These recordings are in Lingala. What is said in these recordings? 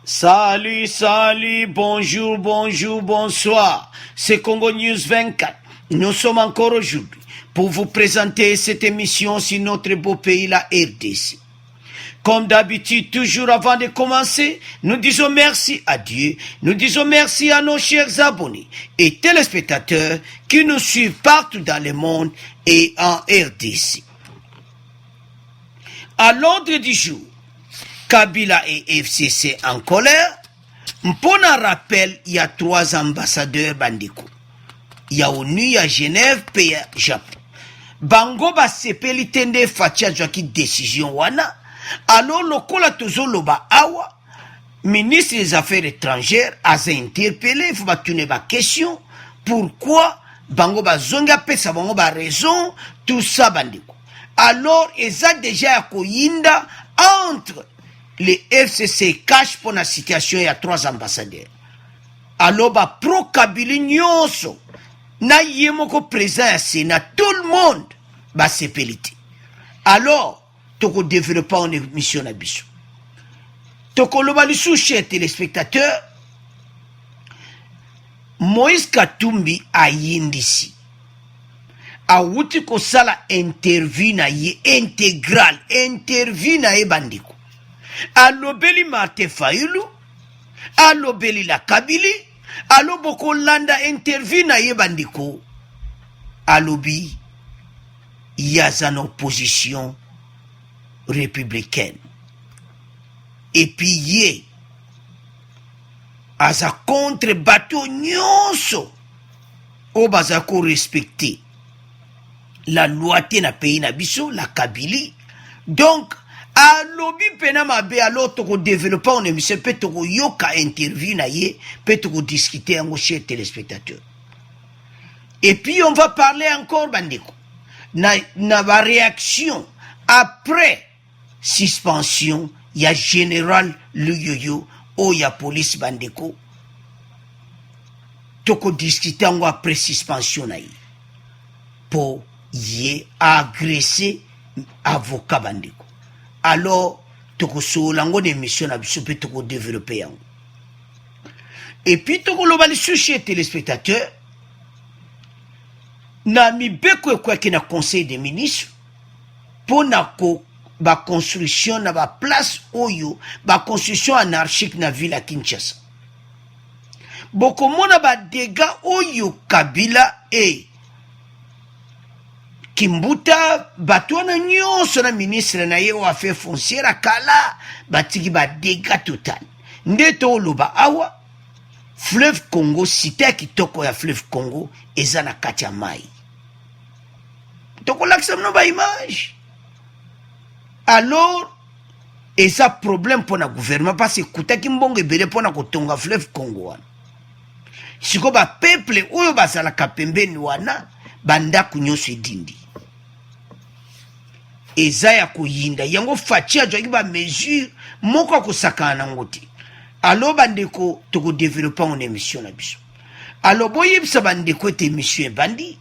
Salut, salut, bonjour, bonjour, bonsoir. C'est Congo News 24. Nous sommes encore aujourd'hui pour vous présenter cette émission sur notre beau pays, la RDC. Comme d'habitude, toujours avant de commencer, nous disons merci à Dieu, nous disons merci à nos chers abonnés et téléspectateurs qui nous suivent partout dans le monde et en RDC. À l'ordre du jour, Kabila et FCC en colère. Pour un rappel, il y a 3 ambassadeurs bandiko. Il y a ONU, il y a Genève, puis Japon. Bango ba sepeli tende fatia joaki décision wana. Alors le kola tozoloba awa, ministre des Affaires étrangères a interpellé, il faut batune ba question, pourquoi bango ba zonga pesa bango ba raison, tout ça bandiko. Alors, ils ont déjà koyinda entre les FCC cache pour la situation, il y a 3 ambassadeurs. Alors, bah, pro Kabili nyonso, na yemoko présent à Sénat, tout le monde, bah, c'est pelité. Alors, toko développer une émission à biso. Toko loba lisou, chers téléspectateurs, Moïse Katumbi a yindisi. Awuti ko sala interview na ye intégral, interview na ye bandiko. Alobeli Martin Fayulu, alobeli la Kabili, aloboko landa interview na ye bandiko. Alobi, yaza na opposition républicaine. Et puis ye, aza contre bateau nyonso, o baza ko respecter la loi na pays na biso, la Kabylie. Donc, à lobby pena mabe alors toko développer on émission peut toko yoka interview na ye, peut toko discuter en chers téléspectateurs. Et puis on va parler encore bandeko. Na ba réaction après suspension, il y a général Luyoyo, il y a police bandeko. Toko discuter en après suspension na ye. Pour y agressé avocat bandiko. Alors toko solango de mission na biso pe toko développer yango. Et puis toko lobali sujet téléspectateurs na mibeko kwa kina conseil des ministres pour na ko ba construction na ba place oyo ba construction anarchique na ville à Kinshasa. Boko mona ba dégâts oyo Kabila et Kimbuta batona nyonso na ministre na ye wa affaires foncières kala batiki ba dégâts total. Ndeto loba awa fleuve Congo cité kitoko ya fleuve Congo eza na kati ya mai. Toko laksa no ba image. Alors eza problème pour na gouvernement parce que kutaki mbongo ebele pour na kotonga fleuve Congo wana. Siko ba peuple oyo basala kapembeni wana banda kunyonso edindi. Eza ya koyinda yango fatia joki ba mesure moko ko sakana ngoti. Alors bandeko toko développer une émission na biso. Alors boyebisa bandeko te émission bandi.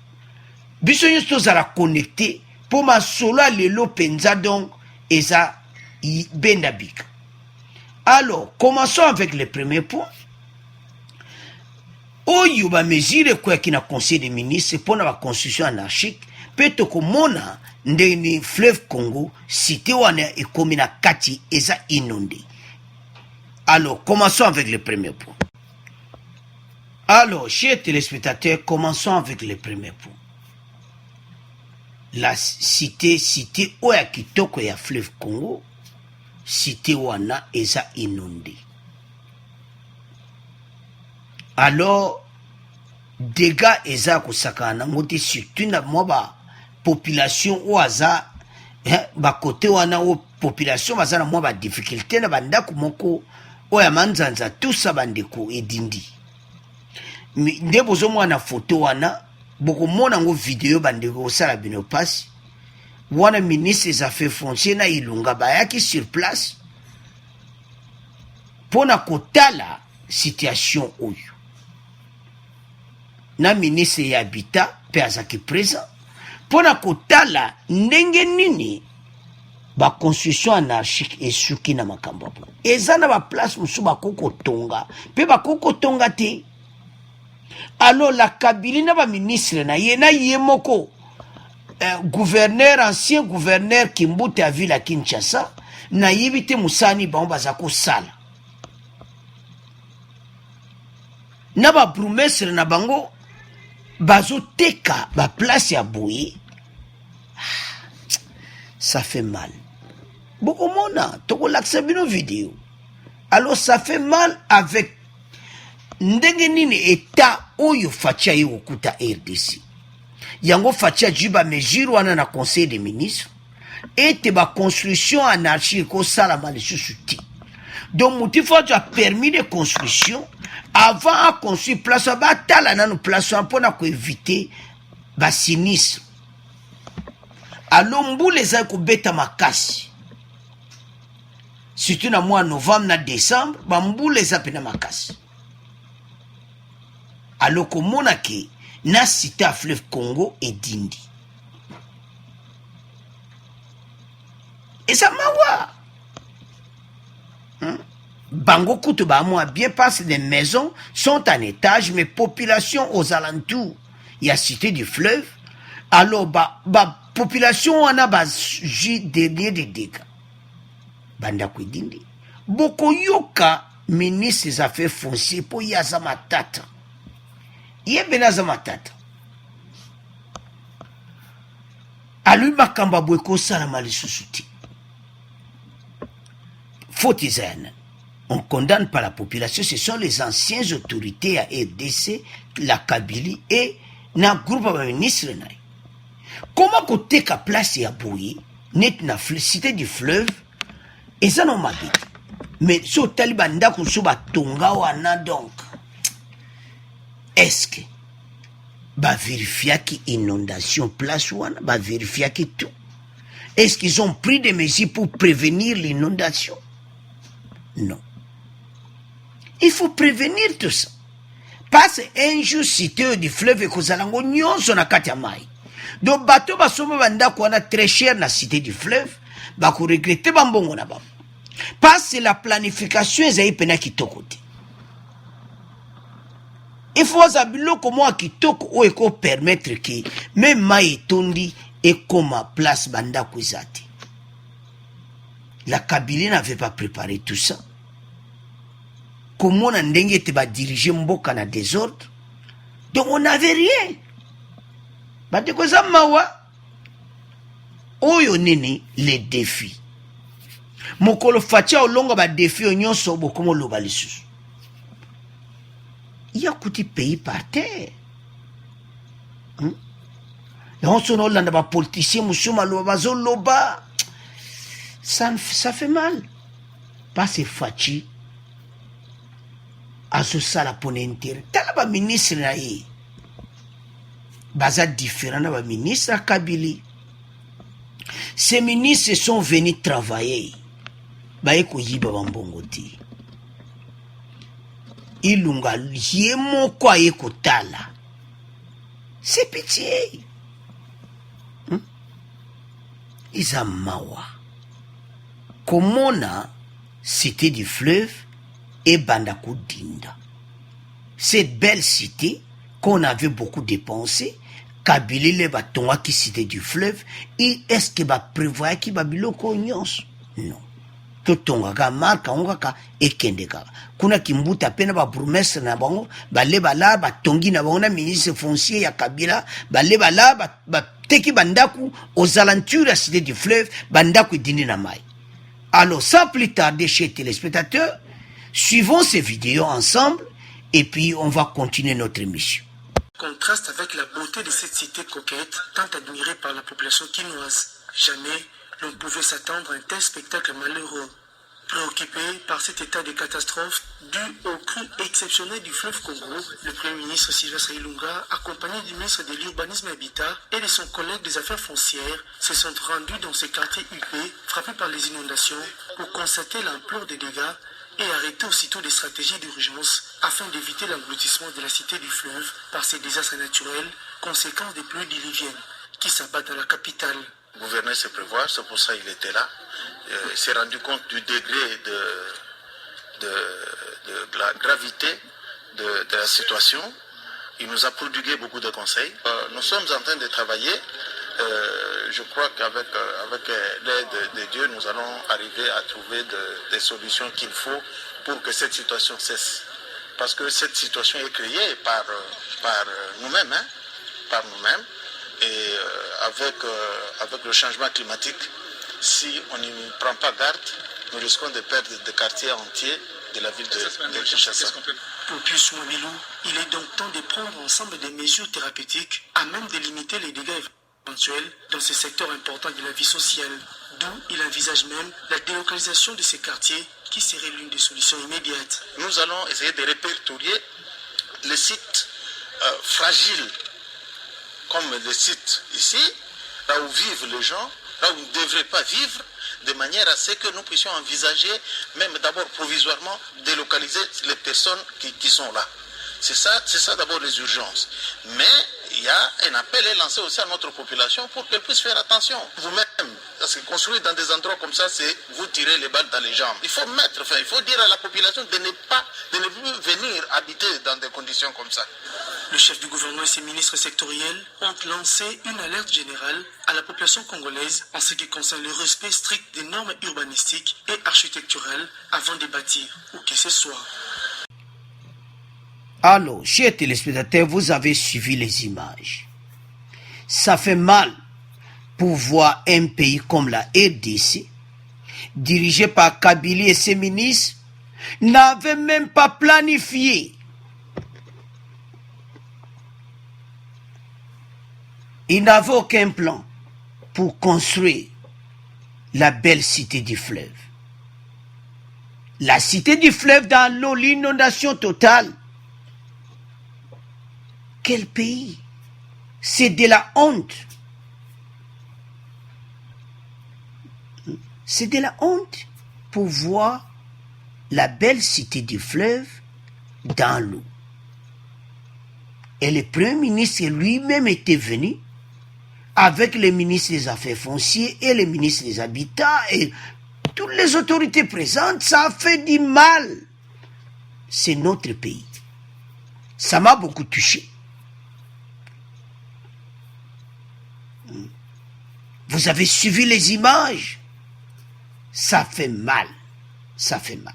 Biso nyonso zala connecté pour ma solo lelo penza donc eza bendabika. Alors commençons avec le premier point. Oyo ba mesure kwa kina conseil des ministres pour la constitution anarchique peut toko mona ndeni fleuve Congo cité wana ekomi na kati eza inondé. Alors commençons avec le premier point. Alors chers téléspectateurs, commençons avec le premier point. La cité oya kitoko ya fleuve Congo cité wana eza inondé. Alors dégâts eza kosakana ngoti surtout na moba population ou aza ba côté wana o population bazana mo ba difficulté na bandako moko o ya manzanza tout ça bandeko edindi nde bozo mwana photo wana boko mona ngo vidéo bandeko sala bino passe wana ministre des affaires foncières na ilunga bayaki sur place pona kotala situation oyo na ministre ya habitat pe azaki présent pona kotala ndenge nini construction anarchique esuki na makambo apo eza na baplace mosusu bakokotonga mpe bakokotonga te. Alors la Kabylie na baministre na ye moko gouverneur, ancien gouverneur Kimbute à ville à Kinshasa na yebi te musani bango baza kosala na ba bourgmestre na bango bazoteka ba place ya boye. Ça fait mal. Beaucoup mona toko laksa bino vidéo. Alors ça fait mal avec ndenge nini état oyo fatia yo okuta RDC. Yango fatia juba mesure wana na conseil des ministres et te ba construction anarchique ko sala mal susuti. Donc motif a permis de construction avant à construire place ba tala na no place pour ko éviter ba sinistre. Alors mbule za ko beta makasi. Surtout na mois novembre na décembre ba mbule za pena makasi. Alors komona ke na cité à fleuve Congo et Dindi. Et ça mawa. Bango kutu ba moi bien parce les maisons sont en étage mais population aux alentours. Il y a cité du fleuve. Alors ba population on a ba dernier des dégâts. Banda ku Dindi. Boko yoka ministre des affaires foncières pour yaza matata. Yebenaza matata. Alu makamba bweko sala mali susuti. Fautizane. On condamne pas la population, ce sont les anciennes autorités à RDC, la Kabylie et na groupe de ministres. Comment côté ka place ya bouillie, net na cité du fleuve, et ça non m'habite. Mais ce taliban d'ako suba tonga wana donc. Est-ce que va vérifier qui inondation place wana, va vérifier qui tout. Est-ce qu'ils ont pris des mesures pour prévenir l'inondation? Non. Il faut prévenir tout ça. Parce qu'un jour, cité du fleuve et Kozalango, nyonso na kati ya mai. Donc, bateau basoma banda kwana très cher na cité du fleuve, ba ko regretter bambongo na ba. Parce que la planification ezali pena kitoko te. Il faut savoir comment kitoko o eko permettre que même mai tondi et comme place banda kwizati. La Kabylie n'avait pas préparé tout ça. Comment on a dirigé Mboka na désordre? Donc on n'avait rien. Bate ko mawa oyo nini les défis. Mokolo fatia olonga ba défi onyonso bokomo loba lisusu. Il y a kuti pays par terre. Et on se nomme dans les politiciens, musuma loba loba. Ça fait mal. Pas c'est fachi. À ce sala pour l'intérêt. T'as le ministre là. Baza différent de ministre à Kabylie. Ces ministres sont venus travailler. Baeko yiba bambongoti. Ilunga yemo kwa yeko tala. C'est pitié. Isamawa. Komona cité du fleuve et Bandako Dinda. Cette belle cité qu'on avait beaucoup dépensé, Kabylie le batonga qui cité du fleuve, et est-ce que va prévoir qui va biloko nyons? Non. Totonga ka marka onga ka ekendeka. Kuna kimbuta pena ba bourgmestre na bango, ba lebala ba tongi na bango na ministre foncier ya Kabila, ba lebala ba teki bandaku aux alentours de la cité du fleuve, bandaku dîner na mai. Alors sans plus tarder chez téléspectateurs, suivons ces vidéos ensemble et puis on va continuer notre émission. Contraste avec la beauté de cette cité coquette, tant admirée par la population quinoise. Jamais l'on pouvait s'attendre à un tel spectacle malheureux. Préoccupé par cet état de catastrophe dû au cru exceptionnel du fleuve Congo, le Premier ministre Sylvestre Ilunga, accompagné du ministre de l'Urbanisme et Habitat et de son collègue des Affaires foncières, se sont rendus dans ces quartiers huppés, frappés par les inondations, pour constater l'ampleur des dégâts et arrêter aussitôt des stratégies d'urgence afin d'éviter l'engloutissement de la cité du fleuve par ces désastres naturels, conséquences des pluies diluviennes qui s'abattent dans la capitale. gouverneur se prévoit, c'est pour ça qu'il était là. Il s'est rendu compte du degré de la gravité de la situation. Il nous a prodigué beaucoup de conseils. Nous sommes en train de travailler. Je crois qu'avec l'aide de Dieu, nous allons arriver à trouver des solutions qu'il faut pour que cette situation cesse. Parce que cette situation est créée par nous-mêmes, hein, par nous-mêmes. Et avec le changement climatique, si on n'y prend pas garde, nous risquons de perdre des quartiers entiers de la ville de Kinshasa. Pour Pius Mouabilou, il est donc temps de prendre ensemble des mesures thérapeutiques à même de limiter les dégâts éventuels dans ces secteurs importants de la vie sociale, d'où il envisage même la délocalisation de ces quartiers qui serait l'une des solutions immédiates. Nous allons essayer de répertorier les sites fragiles, comme les sites ici, là où vivent les gens, là où ils ne devraient pas vivre, de manière à ce que nous puissions envisager, même d'abord provisoirement, délocaliser les personnes qui sont là. C'est ça d'abord les urgences. Mais il y a un appel est lancé aussi à notre population pour qu'elle puisse faire attention. Vous-même, parce que construire dans des endroits comme ça, c'est vous tirer les balles dans les jambes. Il faut dire à la population de ne plus venir habiter dans des conditions comme ça. Le chef du gouvernement et ses ministres sectoriels ont lancé une alerte générale à la population congolaise en ce qui concerne le respect strict des normes urbanistiques et architecturales avant de bâtir où que ce soit. Alors, chers téléspectateurs, vous avez suivi les images. Ça fait mal pour voir un pays comme la RDC, dirigé par Kabylie et ses ministres, n'avait même pas planifié. Ils n'avaient aucun plan pour construire la belle cité du fleuve. La cité du fleuve dans l'eau, l'inondation totale. Quel pays? C'est de la honte. C'est de la honte pour voir la belle cité du fleuve dans l'eau. Et le Premier ministre lui-même était venu avec les ministres des Affaires foncières et les ministres des Habitats et toutes les autorités présentes. Ça a fait du mal. C'est notre pays. Ça m'a beaucoup touché. Vous avez suivi les images. Ça fait mal. Ça fait mal.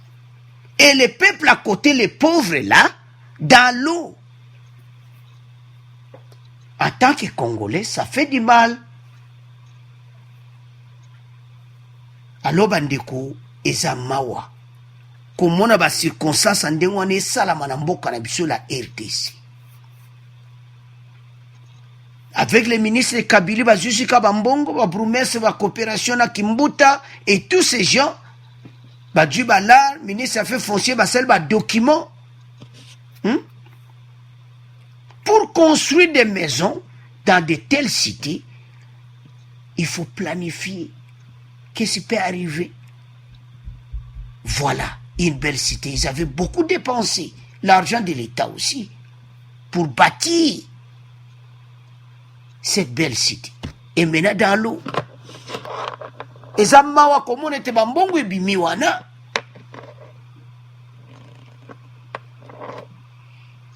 Et les peuples à côté, les pauvres là, dans l'eau. En tant que Congolais, ça fait du mal. Alors, bandeko, eza mawa. Komona ba circonstance ndenge wana esalama na mboka na biso la RDC. Avec les ministres de Kabylie, Bazusika Bambongo, Babrumese, la coopération à Kimbuta, et tous ces gens, Badjubala, ministre des Affaires foncières, Basel, documents, pour construire des maisons dans de telles cités, il faut planifier. Qu'est-ce qui peut arriver? Voilà, une belle cité. Ils avaient beaucoup dépensé, l'argent de l'État aussi, pour bâtir cette belle cité. Et maintenant dans l'eau. Et ça mawa comme on était bambongo et bimiwana.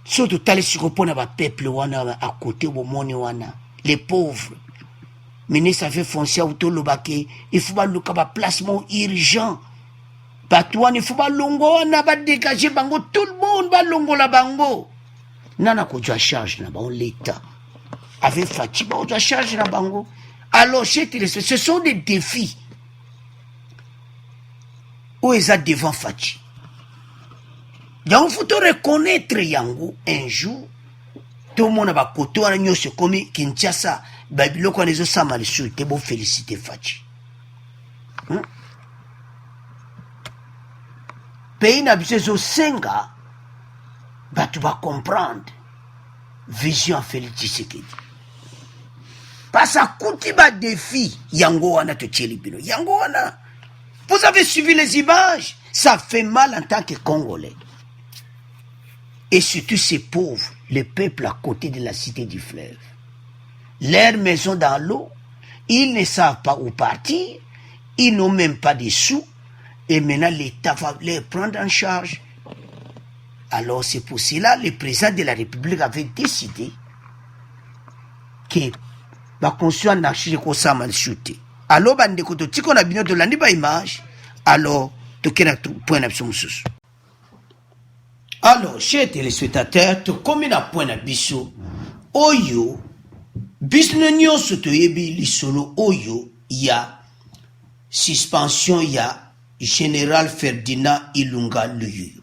Surtout tali sikopona ba peuple wana à côté au moni wana. Les pauvres. Ministre Affaires foncières autolobake, il faut pas le placement urgent. Batouane, il faut pas longo wana ba dégager bango, tout le monde va longo la bango. Nana ko ja charge na ba l'État. Avec Fatima, on doit charger la bango. Alors, ce sont des défis. Où est-ce devant Fatima? Donc, il faut reconnaître Yango un jour. Tout le monde va côté à l'agneau, c'est comme Kinshasa. Babylone, quand les autres mal sur, t'es bon féliciter Fatima. Pays n'a besoin de 5 ans. Bah, tu vas comprendre. Vision Félix Tshisekedi. Parce que Koutiba défi, Yango wana te tchelibino. Yango wana. Vous avez suivi les images. Ça fait mal en tant que Congolais. Et surtout ces pauvres, les peuples à côté de la cité du fleuve. Leurs maisons dans l'eau, Ils ne savent pas où partir, ils n'ont même pas de sous, et maintenant l'État va les prendre en charge. Alors c'est pour cela que le président de la République avait décidé que la construction n'a pas mal chuté. Alors, si on a bien de l'image, alors, point d'absence. Alors, chers téléspectateurs, comme on a point d'absence, oyo, bisnenyo sotoyebi lisolo oyo, il y a suspension, il y a général Ferdinand Ilunga Luyo.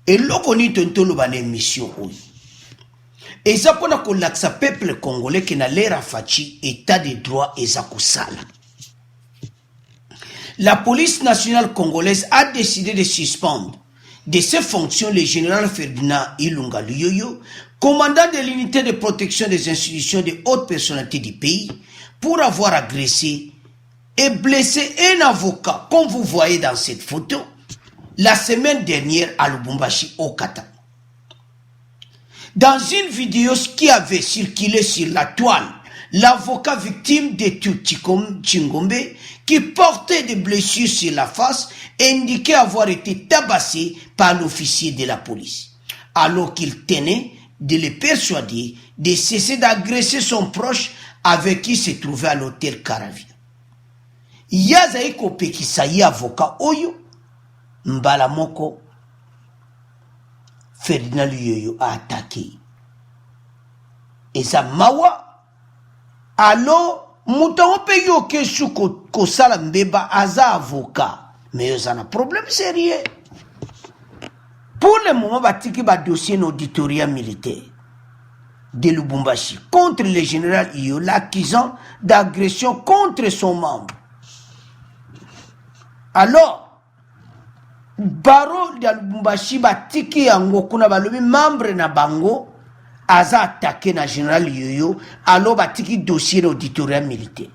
Et là, on y a une émission oyo. Et ça pour que peuple congolais qui n'a l'air à fachi état de droit et ça sala. La police nationale congolaise a décidé de suspendre de ses fonctions le général Ferdinand Ilunga Luyoyo, commandant de l'unité de protection des institutions de haute personnalité du pays, pour avoir agressé et blessé un avocat, comme vous voyez dans cette photo, la semaine dernière à Lubumbashi au Kata. Dans une vidéo qui avait circulé sur la toile, l'avocat victime de Chingombe, qui portait des blessures sur la face, indiquait avoir été tabassé par l'officier de la police, alors qu'il tenait de le persuader de cesser d'agresser son proche avec qui il se trouvait à l'hôtel Caravia. Yazaï Kopekissaï avocat Oyo, Mbalamoko, Ferdinand Luyoyo a attaqué. Et ça mawa, alors, mouton paye au keshu ko salambeba aza avocat. Mais ça a problème sérieux. Pour le moment, batiki ba dossier d'auditoriat militaire de Lubumbashi contre le général Iyo, l'accusant d'agression contre son membre. Alors, Baro de Lubumbashi batiki yango kuna balobi membre na bango aza attaqué na général Yoyo, alors batiki dossier d'auditoriat militaire.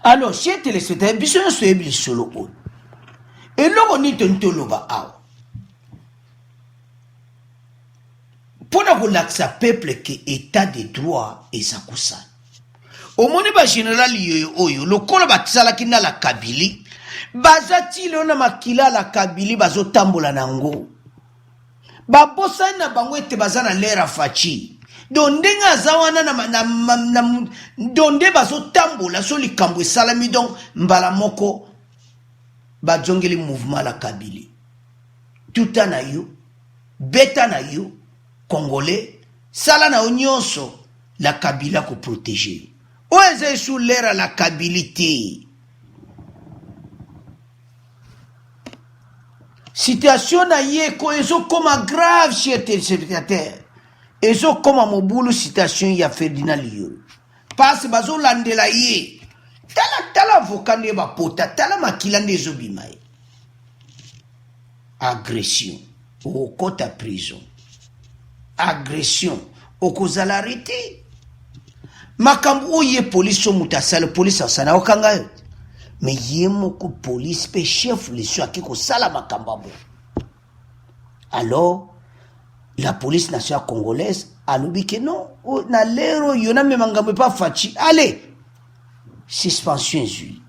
Alors, chers téléspectateurs, biso soyebi solo on. Et là on est un toloba awa. Pour na kolakisa peuple que état de droit ezakusa. Au moni ba général Yoyo oyo, lokola batisala kina la Kabili. Bazati leona makila la Kabili bazo tambola nango. Babosa na bango ete bazana lera fachi. Dondenga zawana na donde bazo tambola so likambo salami donc mbala moko bajongeli mouvement la Kabili. Tuta na yo, beta na yo, congolais, sala na onyonso la Kabila ko protéger. Oeze sous lera la Kabilité. Situation na yeko ezo comme grave chez téléspectateurs. Ezo comme mobulu situation ya Ferdinand Liyo. Parce bazo landela ye. Tala avocat ne ba pota, tala makila ndezo bimaye. Agression au côté prison. Agression au kozala arrêté. Makambu oye police mutasala police asana okanga. Mais yemoko police pe chef le soit qui ko sala makambabo. Alors la police nationale congolaise a dit que non, na lero yona me mangambe pas fachi. Allez, suspension zui.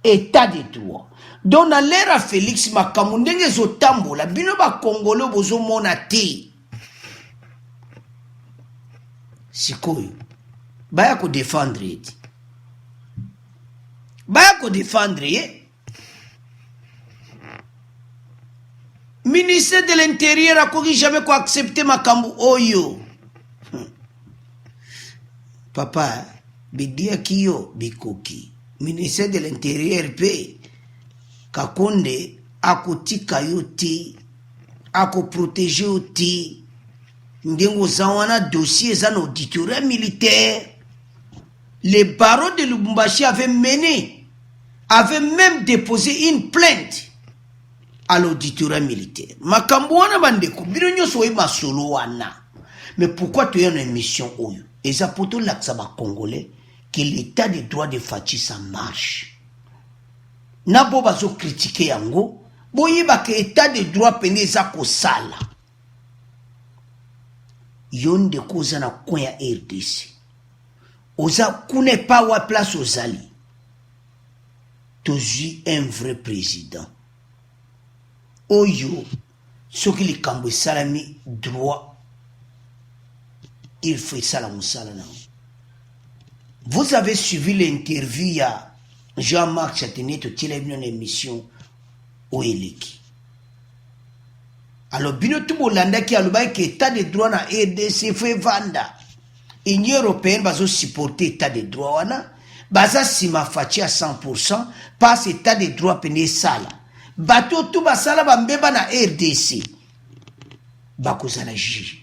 État de droit. Donc na lera Félix Makambu ndenge zo tambola bino ba congolais bozo mona te. Sikoyo baya ko défendre eti. Baya ko défendre ye. Ministre de l'Intérieur a koki jamais ko accepter makambu oyo. Papa, bidia kiyo bikoki. Ministre de l'Intérieur pe kakonde akotika yo te, ako protéger yo te. Ndengo zawana dossier zan auditorat militaire. Les barons de Lubumbashi avaient même déposé une plainte à l'auditorat militaire. Makambouana bandeko, bironyo soye masolo wana. Mais pourquoi tu as une émission oyo? Et ça poto l'aksaba congolais que l'état de droit de Fachi ça marche. Nabo bazo critiquer yango, boyeba que état de droit pene za ko sala. Yonde koza na coin ya RDC. oza kune pas wa place ozali tozwi un vrai président oyo soki likambo esalami droit il faut esala mosala nango. Vous avez suivi l'interview à Jean-Marc Châtenay totiela bino na émission oyeleki. Alors bino tu bolandaki alobaki ke état de droit na RDC fo evanda. Union européenne bazo supporter état de droit wana baza sima faci à 100% parce état de droit pene sala. Bato tu basala bambeba na RDC bakozala juge.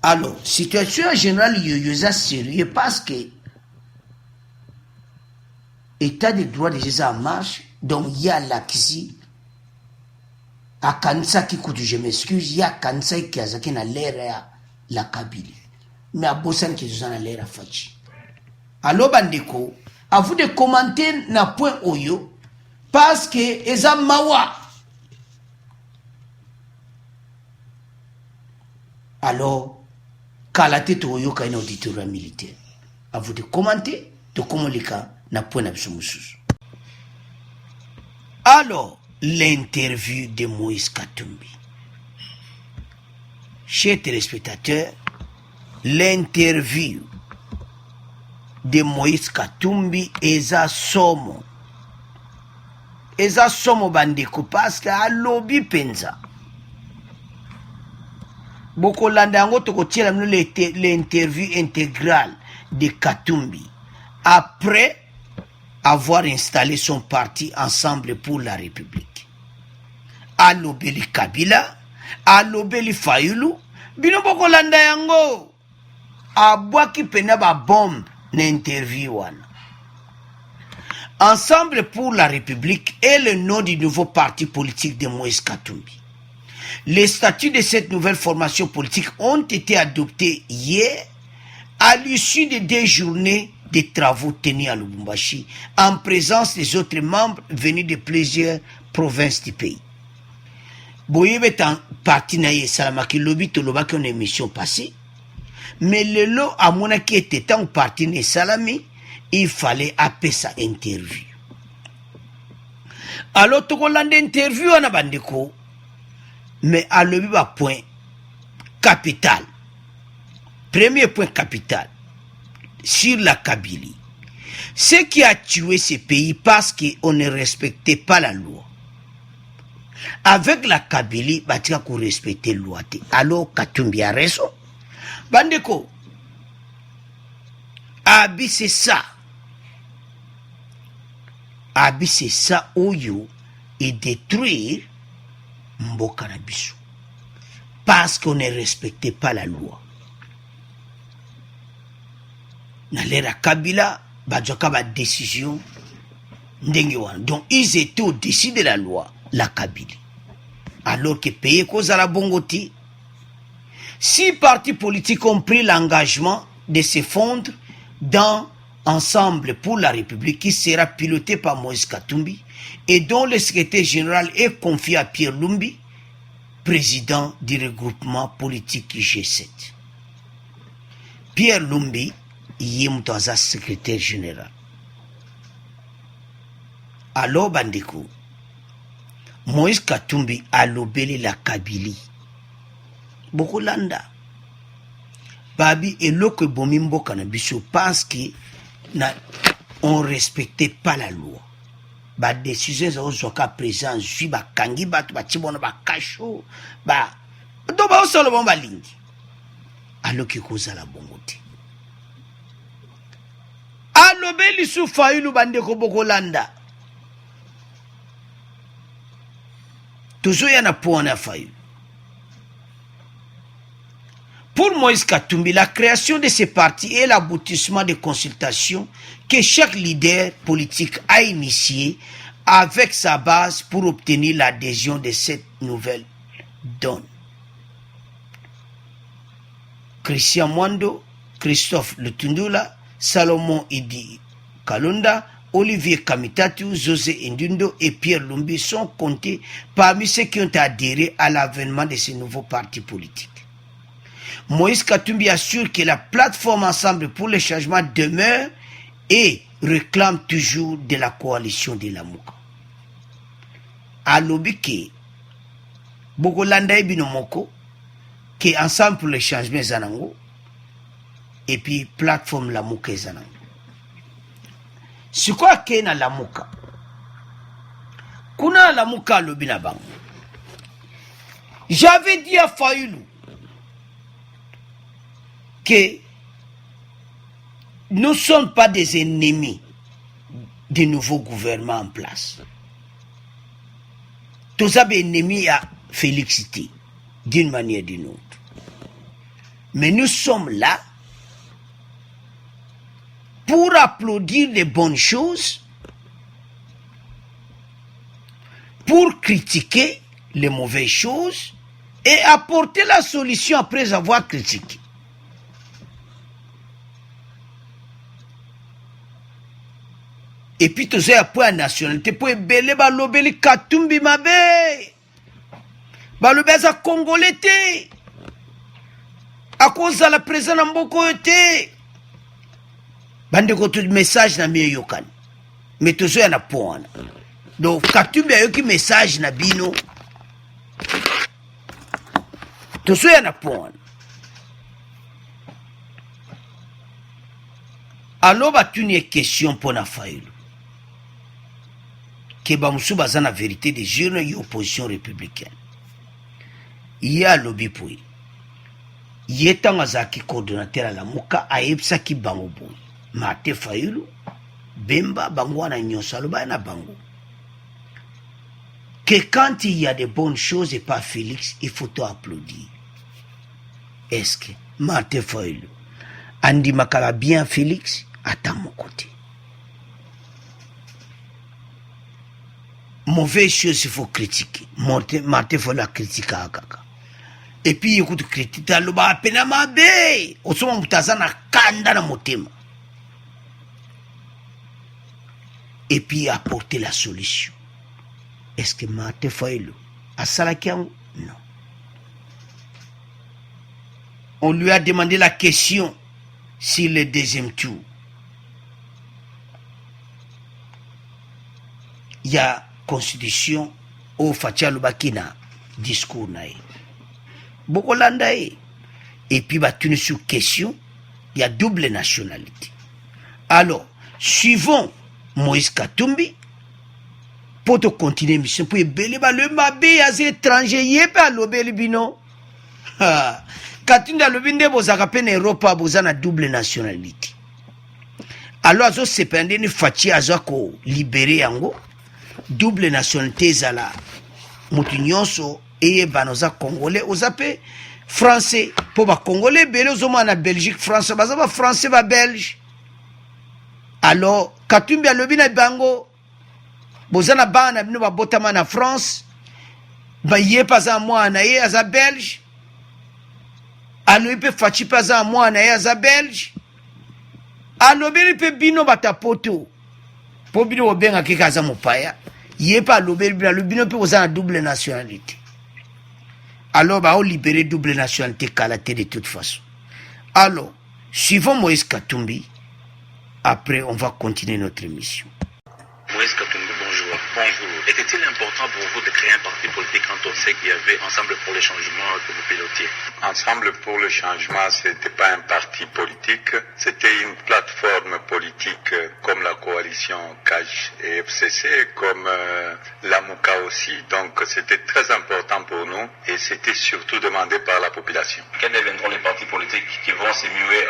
Alors, situation générale yoyoza sérieux parce que état de droit déjà en marche, donc il y a l'axi à Kansa qui coûte, je m'excuse, il y a Kansa qui a na l'air la Kabylie. Mais à Bossan qui est dans l'air à Fachi. Alors, Bandeko, à vous de commenter na point oyo parce que eza mawa. Alors, kalate to yoka ina auditorat militaire. À vous de commenter, de communiquer na point d'absolution. Alors, l'interview de Moïse Katumbi. Chers téléspectateurs, l'interview de Moïse Katumbi eza somo. Eza somo bandeko parce que a lobby penza. Boko landango toko tiela mino l'interview intégrale de Katumbi après avoir installé son parti Ensemble pour la République. Alobeli Kabila, alobeli Fayulu, bino boko landa yango abwaki pena ba bombe na interview wana. Ensemble pour la République est le nom du nouveau parti politique de Moïse Katumbi. Les statuts de cette nouvelle formation politique ont été adoptés hier à l'issue de 2 journées de travaux tenus à Lubumbashi en présence des autres membres venus de plusieurs provinces du pays. Boyebe tan parti na ye salamaki lobi to lobaki en émission passée, mais le lot à mon qui était tant parti ne salami, il fallait appeler sa interview. Alors to kolande interview ana bandeko. Mais à l'objet point capital. Premier point capital sur la Kabylie. Ce qui a tué ces pays parce qu'on ne respectait pas la loi. Avec la Kabylie, batika ko respecter la loi. Alors Katumbi a raison. Bandeko, Abi c'est ça. Abi c'est ça oyo et détruire Mboka na biso. Parce qu'on ne respectait pas la loi. Na l'era Kabila, badjoka ba décision ndenge wana. Donc ils étaient au-dessus de la loi, la Kabylie. Alors que pays kozala bongoti, 6 partis politiques ont pris l'engagement de se fondre dans Ensemble pour la République qui sera piloté par Moïse Katumbi et dont le secrétaire général est confié à Pierre Lumbi, président du regroupement politique G7. Pierre Lumbi y est secrétaire général. Alors bandeko, Moïse Katumbi a lobeli la Kabylie. Bokolanda. Babi et l'autre bomimbo cannabis parce que on respectait pas la loi. Ba décision zo ka présent ju ba kangi ba to ba tibona ba kasho ba do ba solo bomba lingi. Alors que koza la bongote. Alobeli su Fayulu bandeko bokolanda. Toujours yana pona Fayulu. Pour Moïse Katumbi, la création de ces partis est l'aboutissement des consultations que chaque leader politique a initié avec sa base pour obtenir l'adhésion de cette nouvelle donne. Christian Mwando, Christophe Lutundula, Salomon Idi Kalonda, Olivier Kamitatu, José Indundo et Pierre Lumbi sont comptés parmi ceux qui ont adhéré à l'avènement de ces nouveaux partis politiques. Moïse Katumbi assure que la plateforme Ensemble pour le changement demeure et réclame toujours de la coalition de Lamuka. Alobi ke Bokolanda ebino moko que Ensemble pour le changement zanango et puis plateforme Lamuka zanango. Si quoi que na Lamuka kuna Lamuka alobi na bango. J'avais dit à Fayoulou que nous ne sommes pas des ennemis du nouveau gouvernement en place. Tous ça ennemis à Félixité, d'une manière ou d'une autre. Mais nous sommes là pour applaudir les bonnes choses, pour critiquer les mauvaises choses et apporter la solution après avoir critiqué. Et puis tout ça pour la nationalité, pour belé balobeli Katumbi mabe, balobé za Congolais te, à cause de la présence en Mboko te, bande ko tout message na mieux yokan, mais tout ça na point. Donc Katumbi a eu qui message na bino, tout ça na point. Alors bah tu n'es question pour na faille. Que Bamoussou baza na vérité des jeunes et opposition républicaine. Il y a lobby pour lui. Il y a un azaki coordonnateur à la Mouka a epsa ki bango boy. Mate Fayulu, Bemba, Bangwana Nyosaloba na bango. Que quand il y a de bonnes choses et pas Félix, il faut te applaudir. Est-ce que Mate Fayulu, Andi Makala bien Félix, attends mon côté. Mauvaise chose, il faut critiquer. Martin, il faut la critiquer. Et puis, il faut critiquer. Il faut appeler ma bé. Au moment où tu as un kanda dans mon thème. Et puis, apporter la solution. Est-ce que Martin Faïlo a Salakian? Non. On lui a demandé la question sur le deuxième tour. Il y a constitution au Fatia Lubakina discours nae. Beaucoup landae. Et puis bah tu sur question, il y a double nationalité. Alors, suivons Moïse Katumbi pour te continuer mission pour belé ba le mabé à étranger yé pas l'obéli bino. Katumbi lobinde bozaka pene Europa bozana double nationalité. Alors azo sepende ni Fatia azako libérer yango. Double nationalité zala mutu nyonso eye banoza congolais ozape français pour ba congolais belé ozoma na Belgique français bazaba français ba belge. Alors Katumbi alobi na bango bozana bana bino ba botama na France ba yé pas à moi na yé aza belge. Alors pe fachi pas à moi na yé aza belge. Alors pe bino batapoto pour bino obenga kikaza mopaya. Il n'y a pas le bino peut aux double nationalité. Alors, bah, on libérer double nationalité calaté de toute façon. Alors, suivons Moïse Katumbi. Après, on va continuer notre émission. Moïse Katumbi, bonjour. Bonjour. Était-il important pour vous de créer un parti politique quand on sait qu'il y avait Ensemble pour le changement que vous pilotiez? Ensemble pour le changement, c'était pas un parti politique, c'était une plateforme politique comme la coalition CAJ et FCC, comme la Mouka aussi. Donc c'était très important pour nous et c'était surtout demandé par la population. Quels deviendront les partis politiques qui vont s'immuer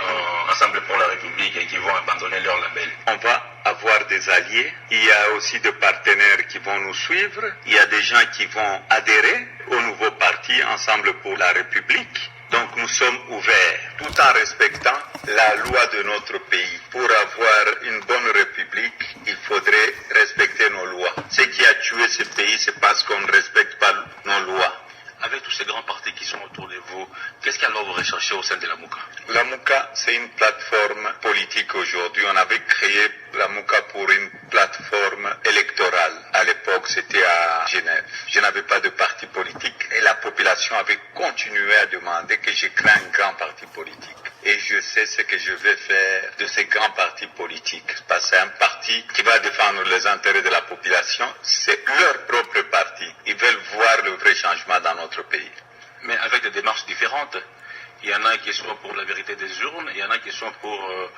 Ensemble pour la République et qui vont abandonner leur label? On va avoir des alliés, il y a aussi des partenaires qui vont nous suivre, il y a des gens qui vont adhérer au nouveau parti Ensemble pour la République. Donc nous sommes ouverts, tout en respectant la loi de notre pays. Pour avoir une bonne république, il faudrait respecter nos lois. Ce qui a tué ce pays, c'est parce qu'on ne respecte pas nos lois. Avec tous ces grands partis qui sont autour de vous, qu'est-ce qu'alors vous recherchez au sein de la Mouka? La Mouka, c'est une plateforme politique aujourd'hui. On avait créé la Mouka pour une plateforme électorale. À l'époque, c'était à Genève. Je n'avais pas de parti politique et la population avait continué continuer à demander que je crée un grand parti politique. Et je sais ce que je vais faire de ces grands partis politiques. Parce que c'est un parti qui va défendre les intérêts de la population. C'est leur propre parti. Ils veulent voir le vrai changement dans notre pays. Mais avec des démarches différentes. Il y en a qui sont pour la vérité des urnes, il y en a qui sont pour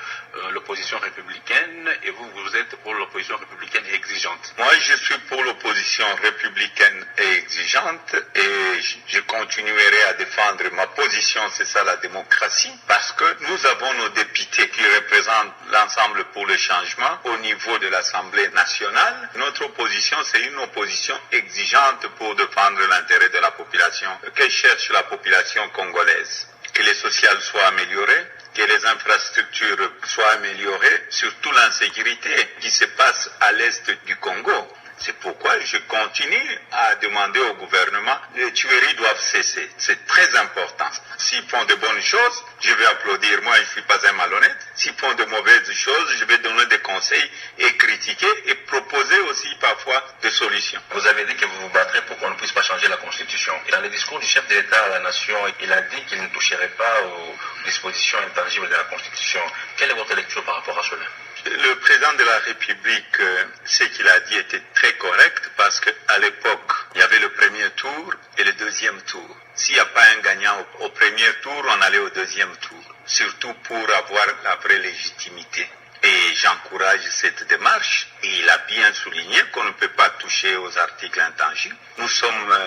l'opposition républicaine, et vous êtes pour l'opposition républicaine et exigeante. Moi, je suis pour l'opposition républicaine et exigeante, et je continuerai à défendre ma position, c'est ça la démocratie, parce que nous avons nos députés qui représentent l'ensemble pour le changement au niveau de l'Assemblée nationale. Notre opposition, c'est une opposition exigeante pour défendre l'intérêt de la population, que cherche la population congolaise. Que les sociales soient améliorées, que les infrastructures soient améliorées, surtout l'insécurité qui se passe à l'est du Congo. C'est pourquoi je continue à demander au gouvernement, les tueries doivent cesser. C'est très important. S'ils font de bonnes choses, je vais applaudir. Moi, je ne suis pas un malhonnête. S'ils font de mauvaises choses, je vais donner des conseils et critiquer et proposer aussi parfois des solutions. Vous avez dit que vous vous battrez pour qu'on ne puisse pas changer la Constitution. Et dans le discours du chef de l'État à la nation, il a dit qu'il ne toucherait pas aux dispositions intangibles de la Constitution. Quelle est votre lecture par rapport à cela? Le président de la République, ce qu'il a dit était très correct parce qu'à l'époque, il y avait le premier tour et le deuxième tour. S'il n'y a pas un gagnant au premier tour, on allait au deuxième tour, surtout pour avoir la vraie légitimité. Et j'encourage cette démarche. Et il a bien souligné qu'on ne peut pas toucher aux articles intangibles. Nous sommes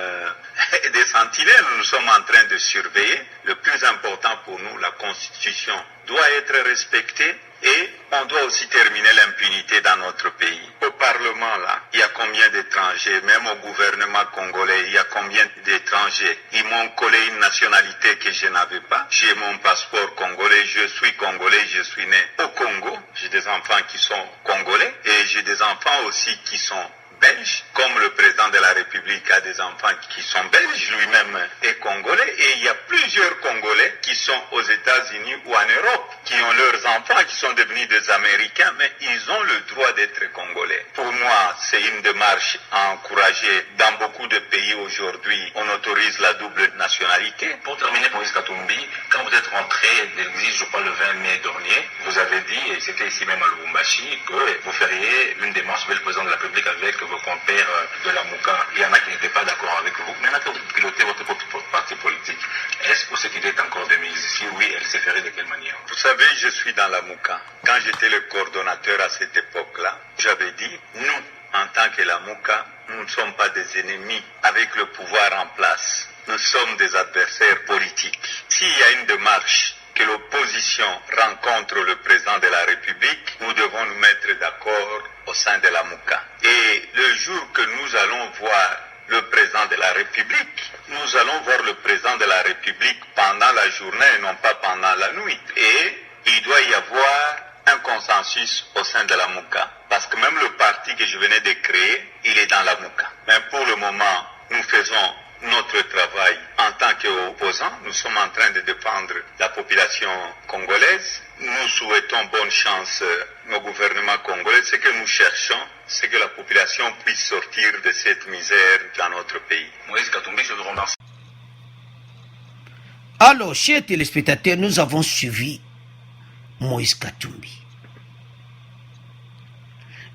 des sentinelles, nous sommes en train de surveiller. Le plus important pour nous, la Constitution doit être respectée et on doit aussi terminer l'impunité dans notre pays. Au Parlement, là, il y a combien d'étrangers? Même au gouvernement congolais, il y a combien d'étrangers? Ils m'ont collé une nationalité que je n'avais pas. J'ai mon passeport congolais, je suis congolais, je suis né au Congo. J'ai des enfants qui sont congolais et j'ai des enfants aussi qui sont belges, comme le président de la République a des enfants qui sont belges, lui-même est congolais, et il y a plusieurs Congolais qui sont aux États-Unis ou en Europe, qui ont leurs enfants, qui sont devenus des Américains, mais ils ont le droit d'être Congolais. Pour moi, c'est une démarche à encourager. Dans beaucoup de pays aujourd'hui, on autorise la double nationalité. Pour terminer, Moïse Katumbi, quand vous êtes rentré de l'exil, je crois le 20 mai dernier, vous avez dit, et c'était ici même à Lubumbashi, que vous feriez une démarche avec le président de la République avec vos compères de la Mouka. Il y en a qui n'étaient pas d'accord avec vous. Maintenant que vous pilotez votre parti politique, est-ce que cette idée est encore de mise? Si oui, elle se ferait de quelle manière? Vous savez, je suis dans la Mouka. Quand j'étais le coordonnateur à cette époque-là, j'avais dit, nous, en tant que la Mouka, nous ne sommes pas des ennemis avec le pouvoir en place. Nous sommes des adversaires politiques. S'il y a une démarche que l'opposition rencontre le président de la République, nous devons nous mettre d'accord au sein de la Mouka. Et le jour que nous allons voir le président de la République, nous allons voir le président de la République pendant la journée et non pas pendant la nuit. Et il doit y avoir un consensus au sein de la Mouka. Parce que même le parti que je venais de créer, il est dans la Mouka. Mais pour le moment, nous faisons notre travail en tant qu'opposants. Nous sommes en train de défendre la population congolaise. Nous souhaitons bonne chance au gouvernement congolais. Ce que nous cherchons, c'est que la population puisse sortir de cette misère dans notre pays. Moïse Katumbi, je vous remercie. Alors, chers téléspectateurs, nous avons suivi Moïse Katumbi.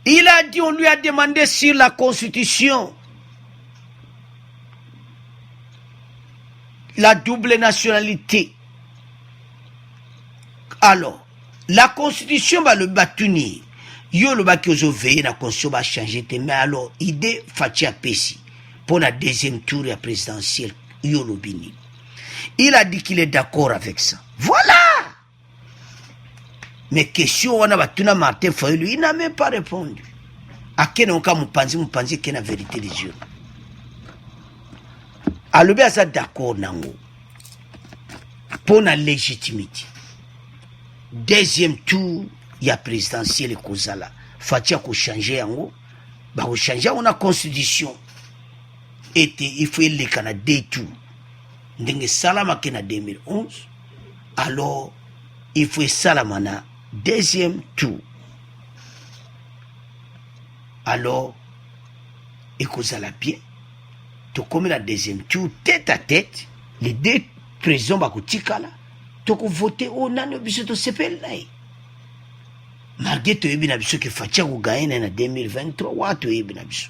Il a dit, on lui a demandé sur la Constitution, la double nationalité. Alors, la Constitution va le batuni. Yo le baki ozo veiller la Constitution va changer. Mais alors, idée Fatia Pessi pour la deuxième tour à présidentielle, yo le bini. Il a dit qu'il est d'accord avec ça. Voilà. Mais question on a batuna Martin Fayulu, il n'a même pas répondu. À quel on mupanzi qui est la vérité des yeux. Alors bien ça d'accord nango. Pour la légitimité. Deuxième tour, il y a présidentiel et Kozala. Fatia ko changer en haut. Bah ko changer on a constitution. Et il faut les Canada deux tours. Ndenge salama kena 2011. Alors il faut salamana deuxième tour. Alors et Kozala bien. To comme la deuxième tour tête à tête, les deux président bakotikala tokovote o nani biso tosepeli na ye malgré toyebi na biso ke faci akoganye na 2023 wa toyebi na biso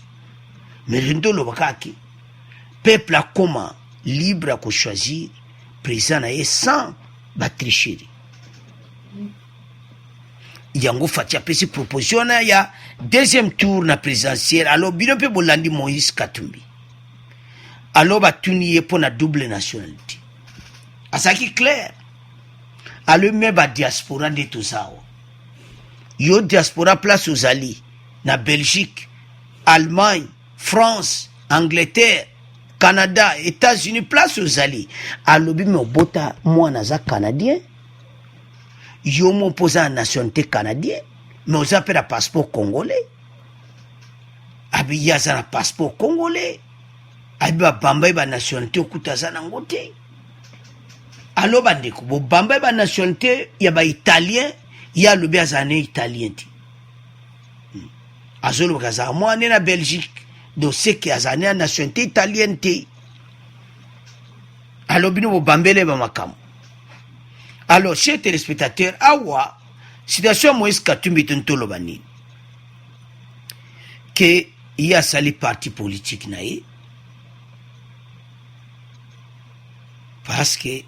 mais lelo tolobaka ake peuple akoma libre akochoisir président na ye sans batricherie yango faci apesi proposition na ya deuxième tour na présidentielle alors bino mpe bolandi Moïse Katumbi alors batuni ye mpo na double nationalité azalaki clair alors me badiaspora nde tozawa yo diaspora place ozali na Belgique, Allemagne, France, Angleterre, Canada, États-Unis place ozali alobi me obota mwana aza canadien yo mo posa nationalité canadien mais oza mpe na passeport congolais abi ye aza na passeport congolais abi babamba ye banationalité okuta aza nango te alo bandeko bobamba ye banationalité ya baitalien ye alobi azala ne italien te azolobaka azala mwana na Belgique doseke azala ne ya nationalité italienne te alobi no bobambele bamakambo. Alors, chers téléspectateurs, awa, situation Moïse Katumbi tontoloba nini que il y a sali parti politique naïe parce que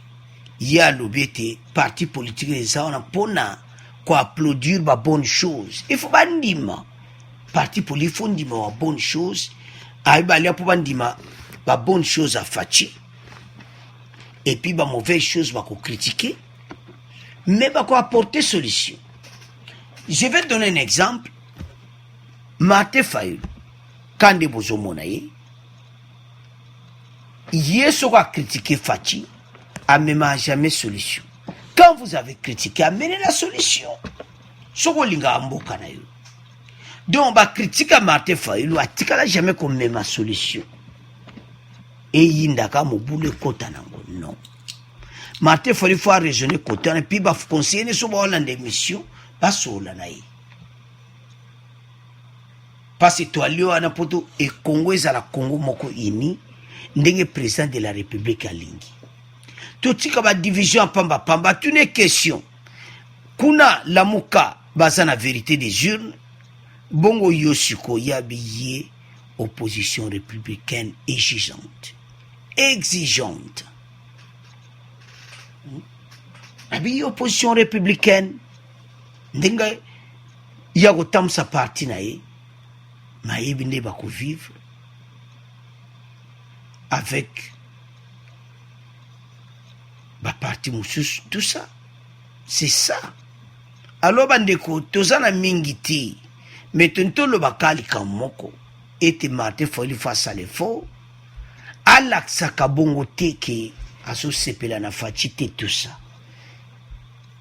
il y a l'obété parti politique les on a pona quoi applaudir ba bonne chose il faut bandima parti politique faut ndima ba bonne chose aiba lia pour bandima ba bonne chose à fachi et puis ba mauvaise chose ba ko critiquer mais bah quoi apporter solution. Je vais donner un exemple. Martin Fayulu, quand de bozo monaye, yeso a critiqué Fachi, a même jamais solution. Quand vous avez critiqué, amenez la solution. Soko linga amboka na yo. Donc bah critiquer Martin Fayulu, a tikala jamais comme même solution. Et yindaka mobule kota nango non. Martin Fayulu faut raisonner côté et puis bah conseiller ne soit dans des missions pas sur la naïe parce que toi lio ana poto et Congo est à la Congo moko ini ndenge président de la République à lingi tout tika ba division pamba pamba tu ne question kuna la muka baza na vérité des urnes bongo yoshiko yabiye opposition républicaine exigeante abi opposition républicaine ndenga ya gotam sa parti na ye ma yebinde ba ko vivre avec ba parti musus tout ça c'est ça alors bandeko tozana mingiti mais tontolo bakali kamoko ete Martin Fayulu face à l'effort alaksa kabongo teke aso sepela na fachite tout ça.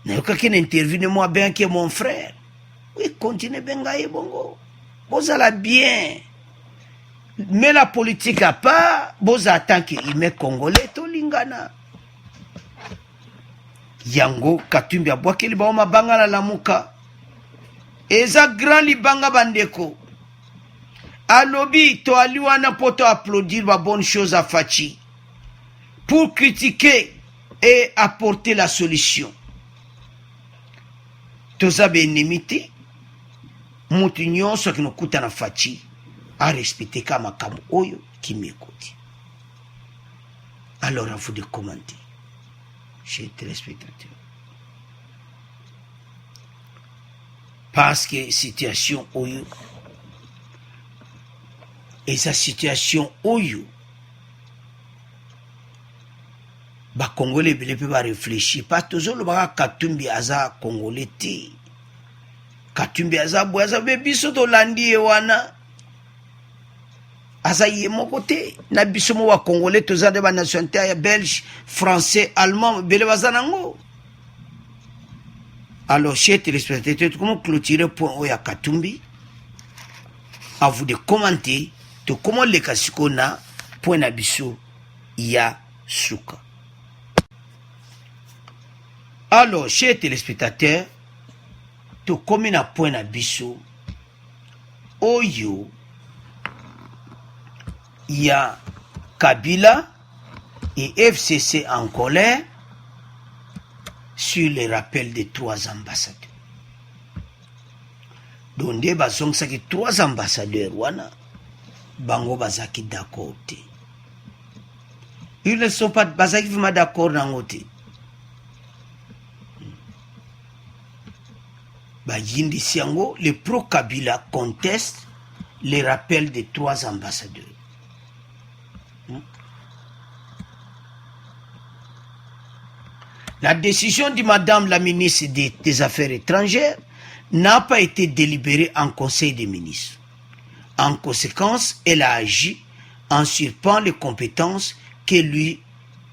Nayoka interview moi bien que mon frère. Oui, continue bengaye bongo. Bozala bien. Mais la politique à part, boza tant que il met congolais to lingana. Yango Katumbi abwaki libao mabanga la lamuka. Eza grand libanga bandeko. Alobi to aliwana poto applaudir ba bonne chose à Fachi. Pour critiquer et apporter la solution. Toza benimité mutu nyonso kinokuta na Fachi a respecter kama kama oyo kimekoti. Alors à vous de commenter, chers téléspectateurs. Parce que situation oyo et sa situation oyo ba Congolais bele pe ba réfléchir pas toujours le ba Katumbi aza Congolais te Katumbi aza boaza be biso to landi wana aza yemoko te na biso mo wa Congolais to za de ba nationalité ya belge français allemand bele bazanango. Alors chers téléspectateurs, comment clôturer point oya Katumbi? À vous de commenter to comment les kasikona point na biso ya suka. Alors, chers téléspectateurs, tout comme un point à biso, oyo, il y a Kabila, et FCC en colère sur les rappels des 3 ambassadeurs. Donc, bazong saki 3 ambassadeurs wana bango bazaki d'accord. Ils ne sont pas bazaki vraiment d'accord nangote. Yindi Siango, le pro-Kabila conteste les rappels des 3 ambassadeurs. La décision de Madame la ministre des Affaires étrangères n'a pas été délibérée en Conseil des ministres. En conséquence, elle a agi en usurpant les compétences qui lui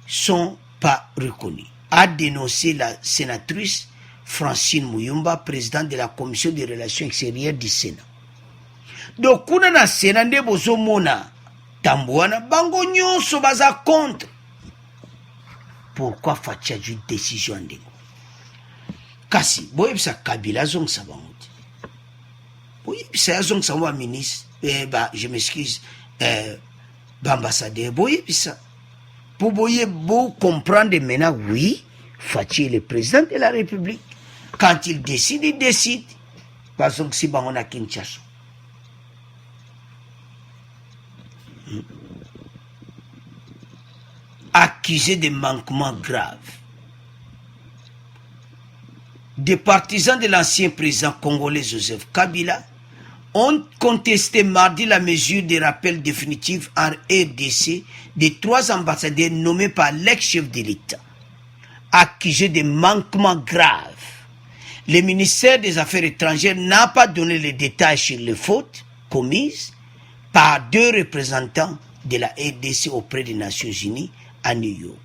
sont pas reconnues, a dénoncé la sénatrice Francine Muyumba, présidente de la Commission des relations extérieures du Sénat. Donc, kuna na Sénat nde bozo mona tambouana bango nyonso baza contre. Pourquoi Fatia une décision ndeko? Kasi boyebisa Kabila zong sabangote. Boyebisa zong sabango ministre, je m'excuse, ambassadeur boyebisa. Pour boyebo comprendre maintenant, oui, Fatia est le président de la République. Quand il décide. Parce que si on a Kinshasa. Accusé de manquements graves. Des partisans de l'ancien président congolais Joseph Kabila ont contesté mardi la mesure de rappel définitif en RDC des 3 ambassadeurs nommés par l'ex-chef de l'État, accusés de manquements graves. Le ministère des Affaires étrangères n'a pas donné les détails sur les fautes commises par 2 représentants de la RDC auprès des Nations Unies à New York.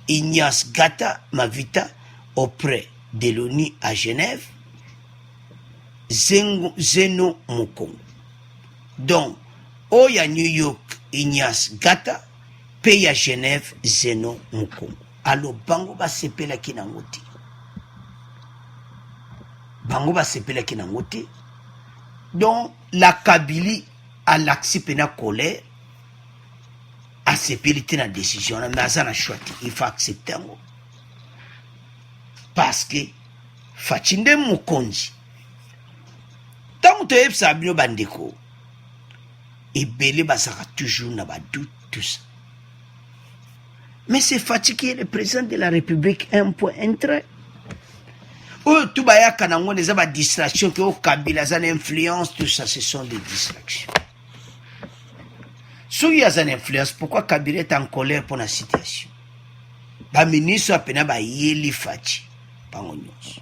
Ignace Gata Mavita auprès de l'ONU à Genève, Zeno Mukongo. Donc, Oya New York, Ignace Gata, paye à Genève, Zeno Mukongo. Alors, bango ba sepela kinangoti. Bango ba sepela kinangoti. Donc, la Kabylie a l'accepté na colère, a sepeli na décision, mais à na choisi, il faut accepter. Parce que, Fachinde Mukonji, tant que tu as bien bandeko, et belé basara toujours na ba doute tout ça. Mais c'est Fachi qui est le président de la République, un point, un trait. Oh, tout baya kanango des aba distractions que au Kabila zan influence, tout ça, ce sont des distractions. Si il y a une influence, pourquoi Kabila est en colère pour la situation? Ba ministre apena ba yeli Fachi, pangonyos.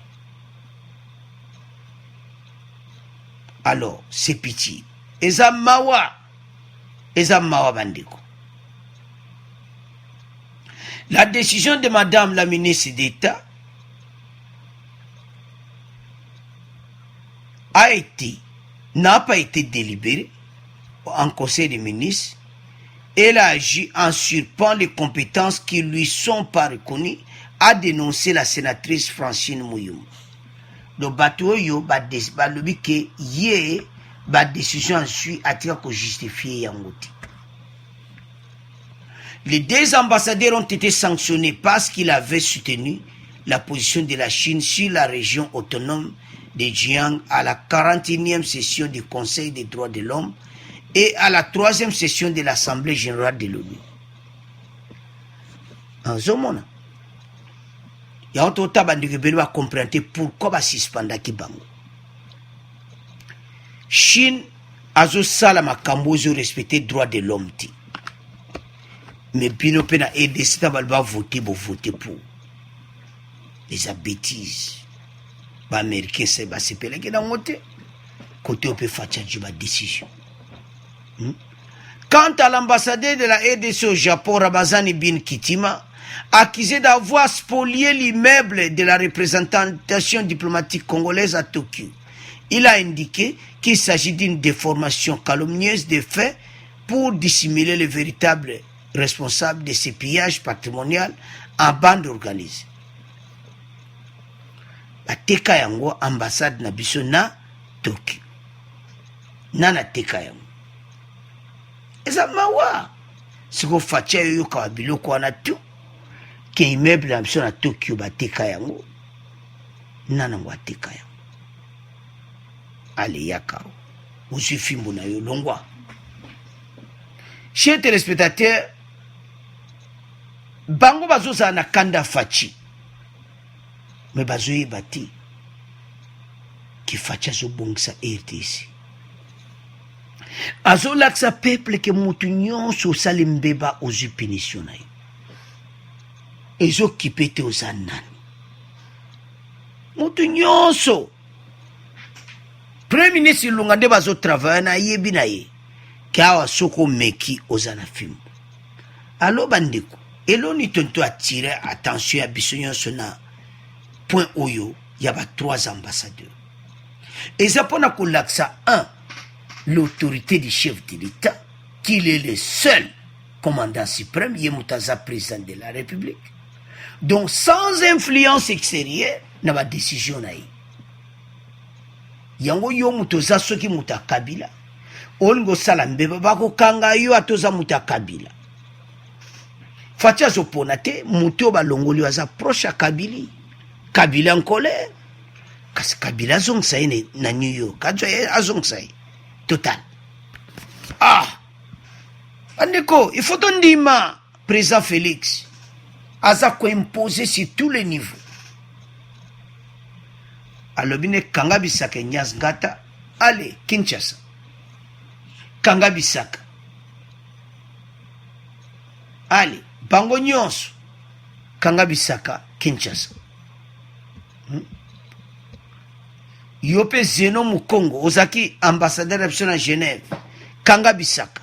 Alors, c'est pitié. Eza mawa bandeko. La décision de Madame la ministre d'État n'a pas été délibérée en Conseil des ministres. Elle a agi en usurpant les compétences qui lui sont pas reconnues, a dénoncé la sénatrice Francine Muyumba. Donc, batoyo balobi ke yé ba décision ensuite a tiré pour justifier yangoti. Les 2 ambassadeurs ont été sanctionnés parce qu'ils avaient soutenu la position de la Chine sur la région autonome de Jiang à la 41e session du Conseil des droits de l'homme et à la 3e session de l'Assemblée générale de l'ONU. En Zomona, il y a un total de comprendre pourquoi va suspendre Kibango. Chine a salama kambozo respecter droit de l'homme. Mais bino pena RDC va voter pour les bêtises. Les Américains c'est ba sepela ke dans côté on peut faire une décision. Quant à l'ambassadeur de la RDC au Japon, Ramazani Bin Kitima, accusé d'avoir spolié l'immeuble de la représentation diplomatique congolaise à Tokyo, il a indiqué qu'il s'agit d'une déformation calomnieuse des faits pour dissimuler le véritable responsable de ces pillages patrimoniaux en bande organisée. La teka yango ambassade na biso na Tokyo. Nana teka yango. Eza mawa. siko faci ayoyoka biloko wana tu ke immeuble na biso na Tokyo bateka yango nanango ateka yango ale yaka ozwi fimbo na yo longwa. Chers téléspectateurs, bango bazozala na kanda faci me bazoyeba te ke faci azobongisa RDC, azolakisa peuple ke motu nyonso osali mbeba ozwi punition na yo, ezokipe te oza nani. Motu nyonso premier ministre Ilunga nde bazotravaille na yebi na ye ke awa soko meki oza na fimbo. Alo bandeko, eloni tonto atire attention ya biso nyonso na point oyo ya ba 3 ambassadeurs. Eza pona kolakisa 1 l'autorité du chef de l'État, qu'il est le seul commandant suprême, Yemutaza président de la République. Donc sans influence extérieure na ba décision na ye. Yango yo mutoza soki muta Kabila. Olingo sala mbeba bako kanga yo atoza muta Kabila. Fatia zopona te muto balongoli waza proche a Kabili. Kabila en colère. Kasi Kabila zongsa ye na New York. Kadjo ye azongsa ye. Total. Ah! Andeko, il faut ton dima, président Félix. Aza ko imposer sur tous les niveaux. Alobine Kanga Bisaka Nyas Ngata, allez, Kinshasa. Kanga Bisaka. Allez, Bango Nyonso. Kanga Bisaka, Kinshasa. Yope Zeno Mukongo, Ozaki, ambassadeur d'Abson à Genève. Kanga Bisaka.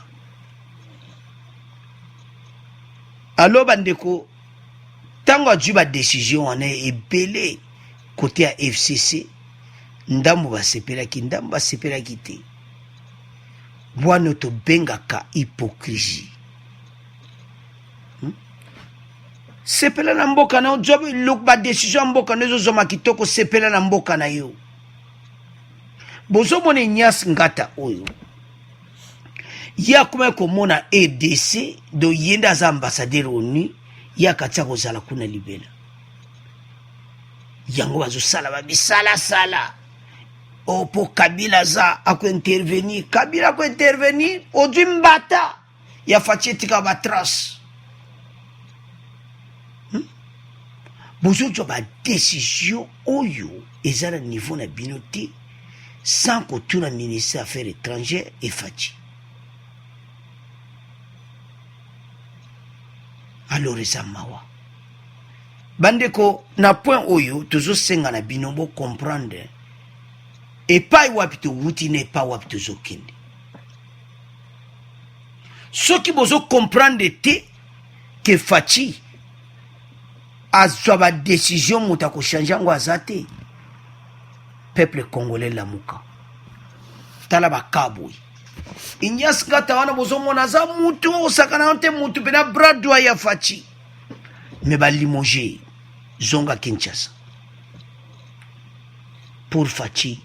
Alors, Bandeko, tango adjuba décision en est belé côté à FCC, ndambo basepelaki te. Bwana to bengaka hypocrisie. Sepela na mboka na job look ba décision mboka nezo zoma kitoko sepela na mboka na yo. Bozo mone Nyas Ngata oyo. Ya kuma komona EDC do yenda za ambassadeur ONU ya katia kozala kuna libela. Yango bazosala babisala sala. Opo Kabila za ako intervenir. Kabila ako intervenir odwi mbata ya fachetika batras. Bozo ba décision oyo ezala niveau na binoté sans que tout le ministère des Affaires étrangères et fachi. Alors eza mawa. Bandeko na point oyo tozo senga na binombo comprendre. Et pas wapito wuti ne pas wapito zokende. Ce qui bozo comprendre te que fachi azwa ba décision muta ko changer ngo azate. Peuple congolais lamuka. Tala ba kaboi. Inyas Ngata wana bozo mona za mutu osakana nte mutu pena bradwa ya fachi. Me ba limoger zonga Kinshasa. Pour fachi